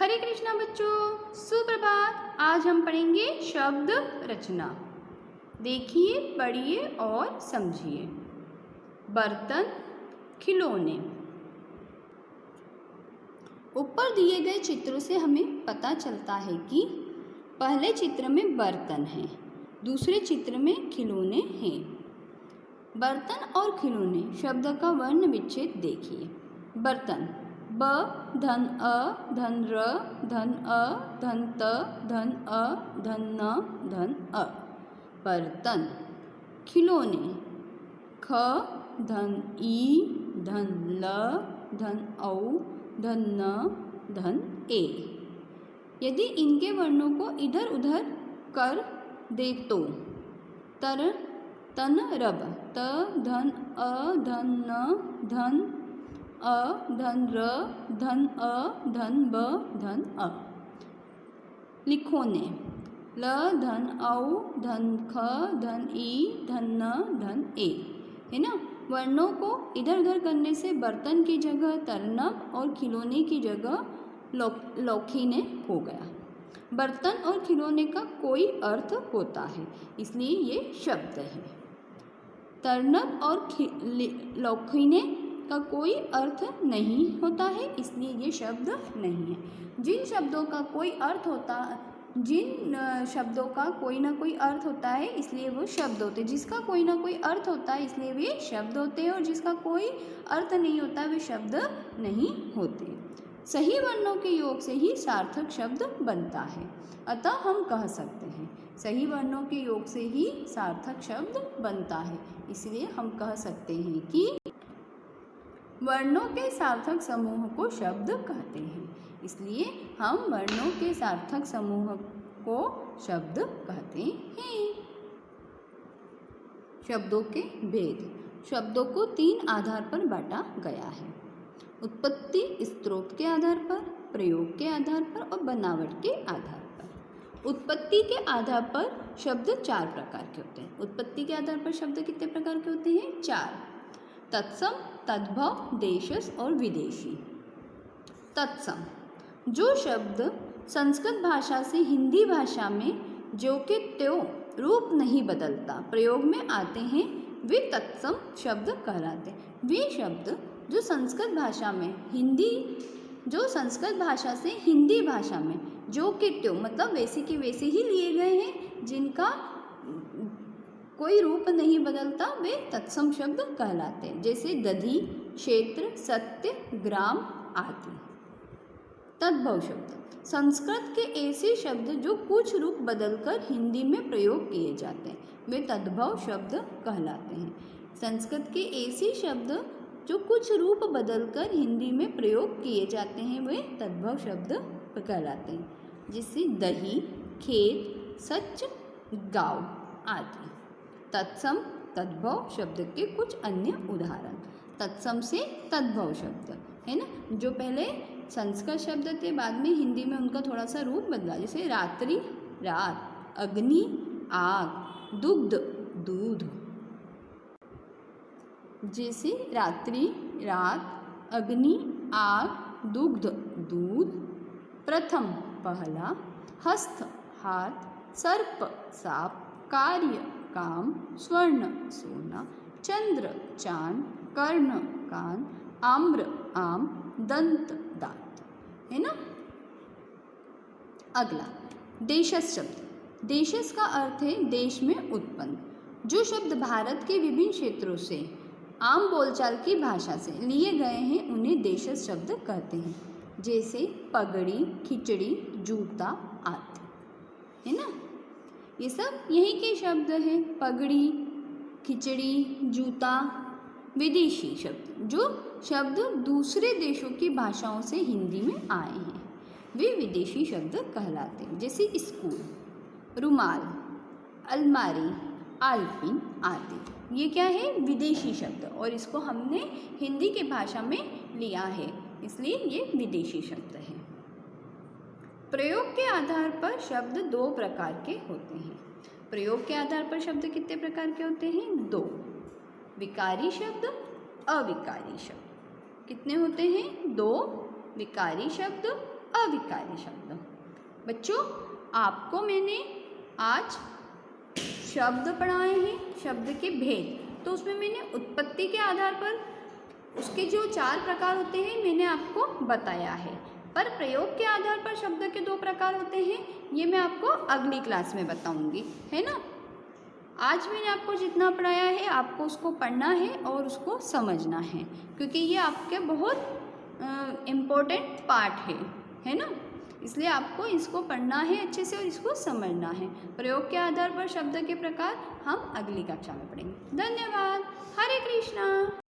हरे कृष्णा बच्चों, सुप्रभात। आज हम पढ़ेंगे शब्द रचना। देखिए, पढ़िए और समझिए। बर्तन, खिलौने। ऊपर दिए गए चित्रों से हमें पता चलता है कि पहले चित्र में बर्तन हैं, दूसरे चित्र में खिलौने हैं। बर्तन और खिलौने शब्द का वर्ण विच्छेद देखिए। बर्तन ब धन अ धन र धन अ धन त धन अ धन न धन अ। बर्तन। खिलौने ख धन ई धन ल धन औ धन न धन ए। यदि इनके वर्णों को इधर उधर कर दे तो तन रब त धन अ धन न धन अ धन र धन अ धन ब धन अ। लिखोने ल धन औ धन ख धन ई धन न धन ए, है ना। वर्णों को इधर उधर करने से बर्तन की जगह तरनब और खिलौने की जगह लौखीने हो गया। बर्तन और खिलौने का कोई अर्थ होता है, इसलिए ये शब्द है। तरनब और लौखीने का कोई अर्थ नहीं होता है, इसलिए ये शब्द नहीं है। जिन शब्दों का कोई अर्थ होता जिन शब्दों का कोई ना कोई अर्थ होता है, इसलिए वो शब्द होते हैं। जिसका कोई ना कोई अर्थ होता है, इसलिए वे शब्द होते हैं, और जिसका कोई अर्थ नहीं होता वे शब्द नहीं होते। सही वर्णों के योग से ही सार्थक शब्द बनता है, अतः हम कह सकते हैं सही वर्णों के योग से ही सार्थक शब्द बनता है। इसलिए हम कह सकते हैं कि वर्णों के सार्थक समूह को शब्द कहते हैं, इसलिए हम वर्णों के सार्थक समूह को शब्द कहते हैं। शब्दों के भेद। शब्दों को 3 आधार पर बांटा गया है: उत्पत्ति स्रोत के आधार पर, प्रयोग के आधार पर और बनावट के आधार पर। उत्पत्ति के आधार पर शब्द 4 प्रकार के होते हैं। उत्पत्ति के आधार पर शब्द कितने प्रकार के होते हैं? 4। तत्सम, तद्भव, देशज और विदेशी। तत्सम, जो शब्द संस्कृत भाषा से हिंदी भाषा में ज्यों के त्यों रूप नहीं बदलता प्रयोग में आते हैं, वे तत्सम शब्द कहलाते हैं। वे शब्द जो संस्कृत भाषा से हिंदी भाषा में ज्यों के त्यों मतलब वैसे के वैसे ही लिए गए हैं, जिनका कोई रूप नहीं बदलता, वे तत्सम शब्द कहलाते हैं। जैसे दधि, क्षेत्र, सत्य, ग्राम आदि। तद्भव शब्द संस्कृत के ऐसे शब्द जो कुछ रूप बदलकर हिंदी में प्रयोग किए जाते हैं, वे तद्भव शब्द कहलाते हैं। संस्कृत के ऐसे शब्द जो कुछ रूप बदलकर हिंदी में प्रयोग किए जाते हैं, वे तद्भव शब्द कहलाते हैं। जैसे दही, खेत, सच, गाँव आदि। तत्सम तद्भव शब्द के कुछ अन्य उदाहरण। तत्सम से तद्भव शब्द, है ना, जो पहले संस्कृत शब्द थे, बाद में हिंदी में उनका थोड़ा सा रूप बदला। जैसे रात्रि रात, अग्नि आग, दुग्ध दूध। जैसे रात्रि रात, अग्नि आग, दुग्ध दूध। प्रथम पहला, हस्त हाथ, सर्प साप, कार्य काम, स्वर्ण सोना, चंद्र चांद, कर्ण कान, आम्र आम, दंत दांत, है ना। अगला देशज शब्द। देशज का अर्थ है देश में उत्पन्न। जो शब्द भारत के विभिन्न क्षेत्रों से आम बोलचाल की भाषा से लिए गए हैं, उन्हें देशज शब्द कहते हैं। जैसे पगड़ी, खिचड़ी, जूता आदि, है ना। ये सब यही के शब्द हैं। पगड़ी, खिचड़ी, जूता। विदेशी शब्द, जो शब्द दूसरे देशों की भाषाओं से हिंदी में आए हैं, वे विदेशी शब्द कहलाते हैं। जैसे स्कूल, रुमाल, अलमारी, आलपिन आदि। ये क्या है? विदेशी शब्द, और इसको हमने हिंदी की भाषा में लिया है, इसलिए ये विदेशी शब्द है। प्रयोग के आधार पर शब्द 2 प्रकार के होते हैं। प्रयोग के आधार पर शब्द कितने प्रकार के होते हैं? 2। विकारी शब्द, अविकारी शब्द। कितने होते हैं? 2 विकारी शब्द, अविकार्य शब्द। बच्चों, आपको मैंने आज शब्द पढ़ाए हैं, शब्द के भेद। तो उसमें मैंने उत्पत्ति के आधार पर उसके जो 4 प्रकार होते हैं मैंने आपको बताया है, पर प्रयोग के आधार पर शब्द के 2 प्रकार होते हैं, ये मैं आपको अगली क्लास में बताऊंगी, है ना। आज मैंने आपको जितना पढ़ाया है आपको उसको पढ़ना है और उसको समझना है, क्योंकि ये आपके बहुत इम्पोर्टेंट पार्ट है ना। इसलिए आपको इसको पढ़ना है अच्छे से और इसको समझना है। प्रयोग के आधार पर शब्द के प्रकार हम अगली कक्षा में पढ़ेंगे। धन्यवाद। हरे कृष्णा।